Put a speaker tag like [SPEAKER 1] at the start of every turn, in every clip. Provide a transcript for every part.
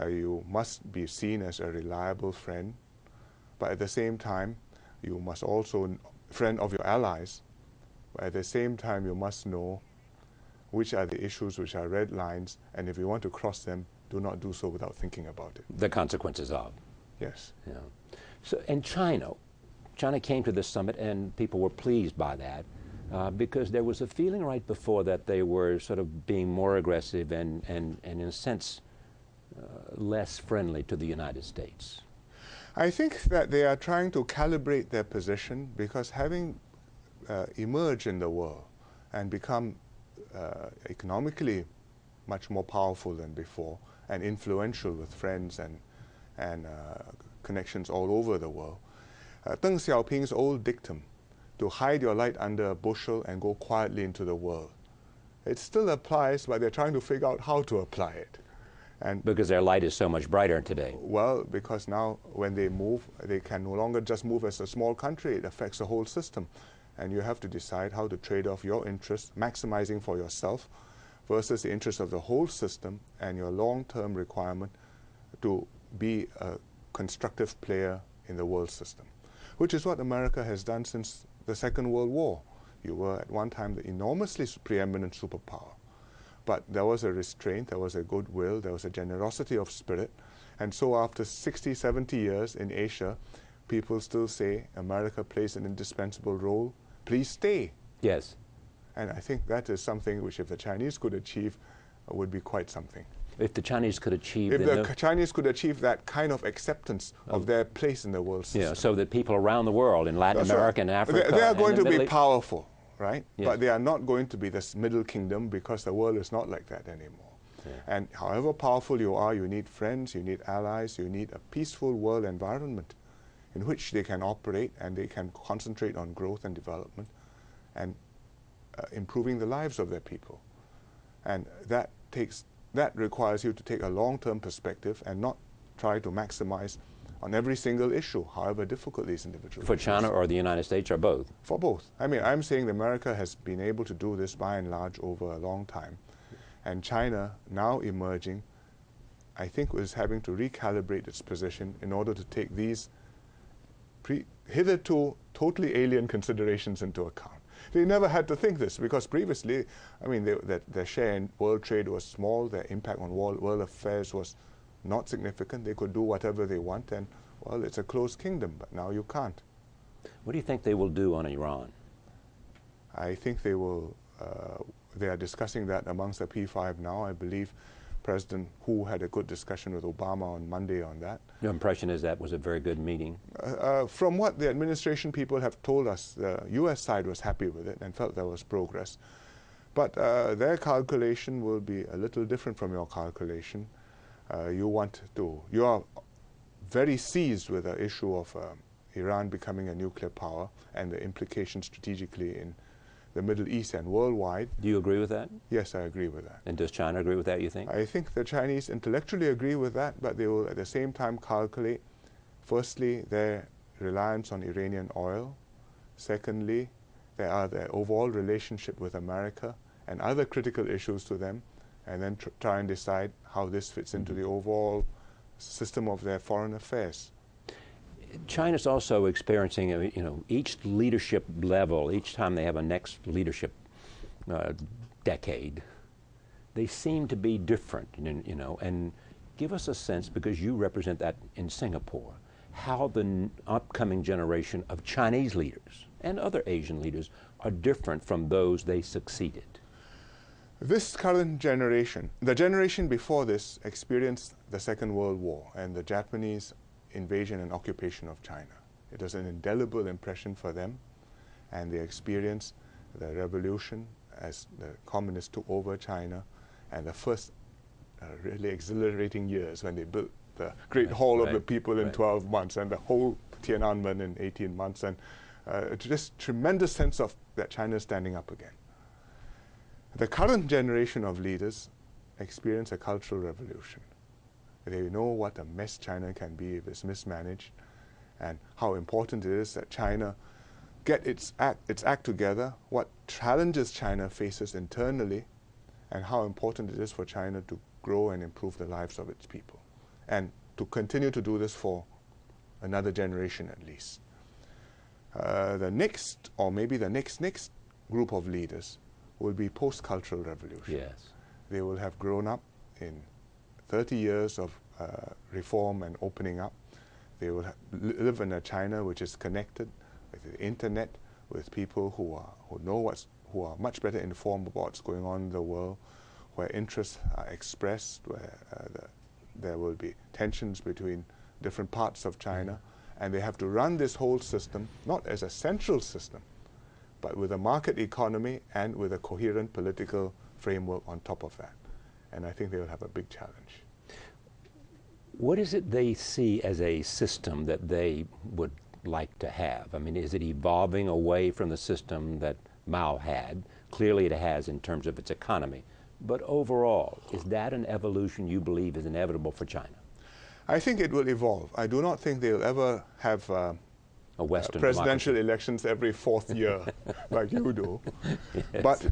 [SPEAKER 1] You must be seen as a reliable friend, but at the same time, you must also friend of your allies. But at the same time, you must know which are the issues which are red lines, and if you want to cross them, do not do so without thinking about it.
[SPEAKER 2] The consequences of.
[SPEAKER 1] Yes.
[SPEAKER 2] Yeah. So, and China came to this summit, and people were pleased by that because there was a feeling right before that they were sort of being more aggressive and in a sense, less friendly to the United States.
[SPEAKER 1] I think that they are trying to calibrate their position because having emerged in the world and become economically much more powerful than before and influential with friends and connections all over the world, Deng Xiaoping's old dictum, to hide your light under a bushel and go quietly into the world, it still applies, but they're trying to figure out how to apply it. And
[SPEAKER 2] because their light is so much brighter today.
[SPEAKER 1] Well, because now when they move, they can no longer just move as a small country. It affects the whole system. And you have to decide how to trade off your interests, maximizing for yourself, versus the interest of the whole system and your long-term requirement to be a constructive player in the world system, which is what America has done since the Second World War. You were at one time the enormously preeminent superpower. But there was a restraint, there was a goodwill, there was a generosity of spirit. And so after 60, 70 years in Asia, people still say America plays an indispensable role. Please stay.
[SPEAKER 2] Yes.
[SPEAKER 1] And I think that is something which, if the Chinese could achieve, would be quite something.
[SPEAKER 2] If the Chinese could achieve...
[SPEAKER 1] If the Chinese could achieve that kind of acceptance of their place in the world system.
[SPEAKER 2] Yeah, so that people around the world, in Latin America and Africa...
[SPEAKER 1] They are going to be powerful. Right?
[SPEAKER 2] Yes.
[SPEAKER 1] But they are not going to be this middle kingdom because the world is not like that anymore. Yeah. And however powerful you are, you need friends, you need allies, you need a peaceful world environment in which they can operate and they can concentrate on growth and development and improving the lives of their people. And that requires you to take a long-term perspective and not try to maximize on every single issue, however difficult these individual
[SPEAKER 2] For
[SPEAKER 1] issues.
[SPEAKER 2] China or the United States or both?
[SPEAKER 1] For both. I mean, I'm saying that America has been able to do this by and large over a long time. And China, now emerging, I think is having to recalibrate its position in order to take these hitherto totally alien considerations into account. They never had to think this because previously, I mean, their share in world trade was small, their impact on world affairs was not significant. They could do whatever they want, and, well, it's a closed kingdom, but now you can't.
[SPEAKER 2] What do you think they will do on Iran?
[SPEAKER 1] I think they will, they are discussing that amongst the P5 now. I believe President Hu had a good discussion with Obama on Monday on that.
[SPEAKER 2] Your impression is that was a very good meeting?
[SPEAKER 1] From what the administration people have told us, the U.S. side was happy with it and felt there was progress. But their calculation will be a little different from your calculation. You are very seized with the issue of Iran becoming a nuclear power and the implications strategically in the Middle East and worldwide.
[SPEAKER 2] Do you agree with that?
[SPEAKER 1] Yes, I agree with that.
[SPEAKER 2] And does China agree with that, you think?
[SPEAKER 1] I think the Chinese intellectually agree with that, but they will at the same time calculate, firstly, their reliance on Iranian oil, secondly, their overall relationship with America and other critical issues to them, and then try and decide how this fits into the overall system of their foreign affairs.
[SPEAKER 2] China's also experiencing, each leadership level, each time they have a next leadership decade, they seem to be different, and give us a sense, because you represent that in Singapore, how the upcoming generation of Chinese leaders and other Asian leaders are different from those they succeeded.
[SPEAKER 1] This current generation, the generation before this, experienced the Second World War and the Japanese invasion and occupation of China. It was an indelible impression for them, and they experienced the revolution as the communists took over China, and the first really exhilarating years when they built the Great Hall of the People in 12 months and the whole Tiananmen in 18 months, and just tremendous sense of that China is standing up again. The current generation of leaders experience a cultural revolution. They know what a mess China can be if it's mismanaged, and how important it is that China get its act together, what challenges China faces internally, and how important it is for China to grow and improve the lives of its people. and to continue to do this for another generation at least. The next, or maybe the next group of leaders will be post-Cultural Revolution.
[SPEAKER 2] Yes.
[SPEAKER 1] They will have grown up in 30 years of reform and opening up. They will live in a China which is connected with the internet, with people who are much better informed about what's going on in the world, where interests are expressed, where there will be tensions between different parts of China, and they have to run this whole system not as a central system, but with a market economy and with a coherent political framework on top of that. And I think they will have a big challenge.
[SPEAKER 2] What is it they see as a system that they would like to have? I mean, is it evolving away from the system that Mao had? Clearly it has in terms of its economy. But overall, is that an evolution you believe is inevitable for China?
[SPEAKER 1] I think it will evolve. I do not think they'll ever have
[SPEAKER 2] A Western
[SPEAKER 1] presidential
[SPEAKER 2] democracy.
[SPEAKER 1] elections every 4th year like you do.
[SPEAKER 2] Yes.
[SPEAKER 1] But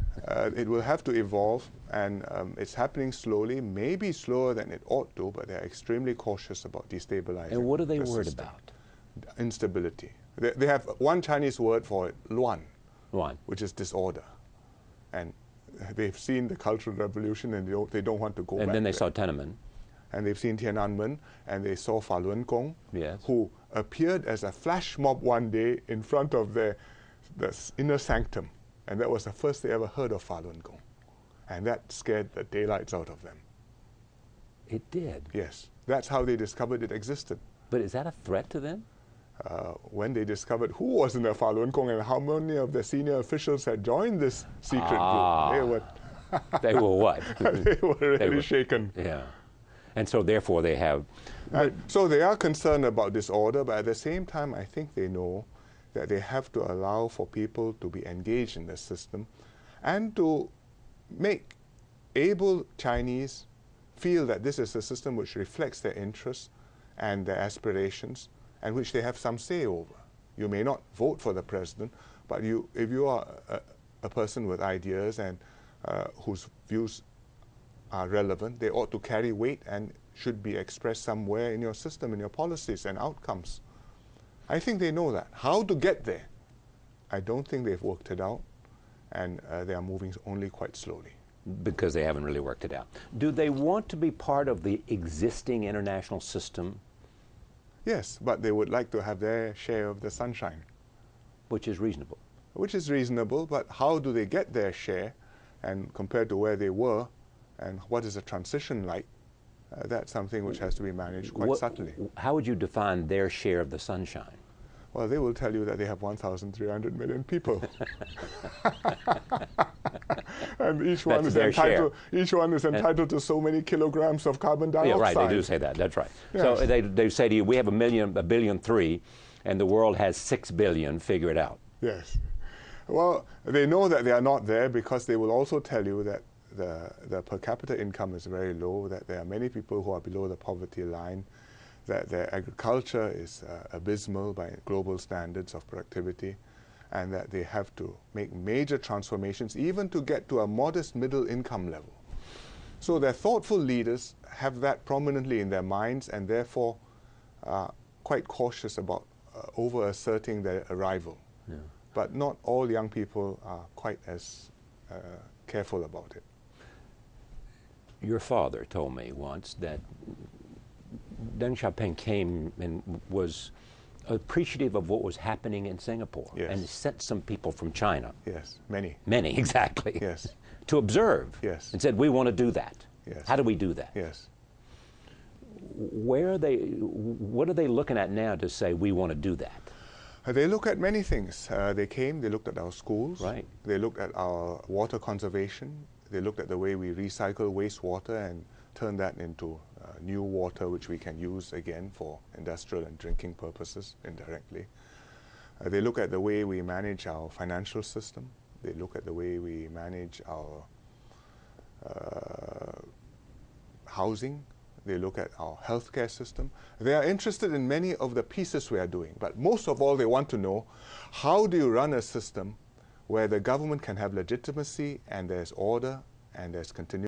[SPEAKER 1] it will have to evolve, and it's happening slowly, maybe slower than it ought to, but they're extremely cautious about destabilizing.
[SPEAKER 2] And what are they
[SPEAKER 1] the
[SPEAKER 2] worried
[SPEAKER 1] system.
[SPEAKER 2] about?
[SPEAKER 1] Instability. They have one Chinese word for it, luan,
[SPEAKER 2] One.
[SPEAKER 1] which is disorder. And they've seen the Cultural Revolution, and they don't want to go back
[SPEAKER 2] And then they
[SPEAKER 1] there.
[SPEAKER 2] saw Tiananmen.
[SPEAKER 1] And they've seen Tiananmen, and they saw Falun Gong,
[SPEAKER 2] Yes.
[SPEAKER 1] who appeared as a flash mob one day in front of the inner sanctum. And that was the first they ever heard of Falun Gong. And that scared the daylights out of them.
[SPEAKER 2] It did.
[SPEAKER 1] Yes, that's how they discovered it existed.
[SPEAKER 2] But is that a threat to them?
[SPEAKER 1] When they discovered who was in the Falun Gong and how many of the senior officials had joined this secret group,
[SPEAKER 2] They were what?
[SPEAKER 1] they were really
[SPEAKER 2] were-
[SPEAKER 1] shaken.
[SPEAKER 2] Yeah. And so therefore they have,
[SPEAKER 1] So they are concerned about disorder, but at the same time, I think they know that they have to allow for people to be engaged in the system and to make able Chinese feel that this is a system which reflects their interests and their aspirations and which they have some say over. You may not vote for the president, but if you are a person with ideas and whose views are relevant, they ought to carry weight and should be expressed somewhere in your system, in your policies and outcomes. I think they know that. How to get there, I don't think they've worked it out, and they are moving only quite slowly.
[SPEAKER 2] because they haven't really worked it out. Do they want to be part of the existing international system,
[SPEAKER 1] Yes, but they would like to have their share of the sunshine,
[SPEAKER 2] which is reasonable?
[SPEAKER 1] which is reasonable, but how do they get their share, and compared to where they were, and what is the transition like, that's something which has to be managed quite subtly.
[SPEAKER 2] How would you define their share of the sunshine?
[SPEAKER 1] Well, they will tell you that they have 1,300 million people. And each one
[SPEAKER 2] That's
[SPEAKER 1] is
[SPEAKER 2] their
[SPEAKER 1] entitled. Each one is entitled to so many kilograms of carbon dioxide.
[SPEAKER 2] Yeah, right, they do say that, that's right. So
[SPEAKER 1] Yes.
[SPEAKER 2] they say to you, we have 1.3 billion, and the world has 6 billion, figure it out.
[SPEAKER 1] Yes. Well, they know that they are not there because they will also tell you that the per capita income is very low, that there are many people who are below the poverty line, that their agriculture is abysmal by global standards of productivity, and that they have to make major transformations even to get to a modest middle income level. So their thoughtful leaders have that prominently in their minds and therefore are quite cautious about over-asserting their arrival.
[SPEAKER 2] Yeah.
[SPEAKER 1] But not all young people are quite as careful about it.
[SPEAKER 2] Your father told me once that Deng Xiaoping came and was appreciative of what was happening in Singapore,
[SPEAKER 1] Yes.
[SPEAKER 2] and sent some people from China,
[SPEAKER 1] Yes, many.
[SPEAKER 2] many exactly,
[SPEAKER 1] Yes.
[SPEAKER 2] to observe,
[SPEAKER 1] Yes.
[SPEAKER 2] and said, we want to do that.
[SPEAKER 1] Yes.
[SPEAKER 2] How do we do that?
[SPEAKER 1] Yes.
[SPEAKER 2] Where are they, what are they looking at now to say we want to do that?
[SPEAKER 1] They look at many things. They came, they looked at our schools.
[SPEAKER 2] Right.
[SPEAKER 1] They looked at our water conservation. They looked at the way we recycle wastewater and turn that into new water which we can use again for industrial and drinking purposes indirectly. They look at the way we manage our financial system. They look at the way we manage our housing. They look at our healthcare system. They are interested in many of the pieces we are doing, but most of all they want to know, how do you run a system where the government can have legitimacy and there's order and there's continuity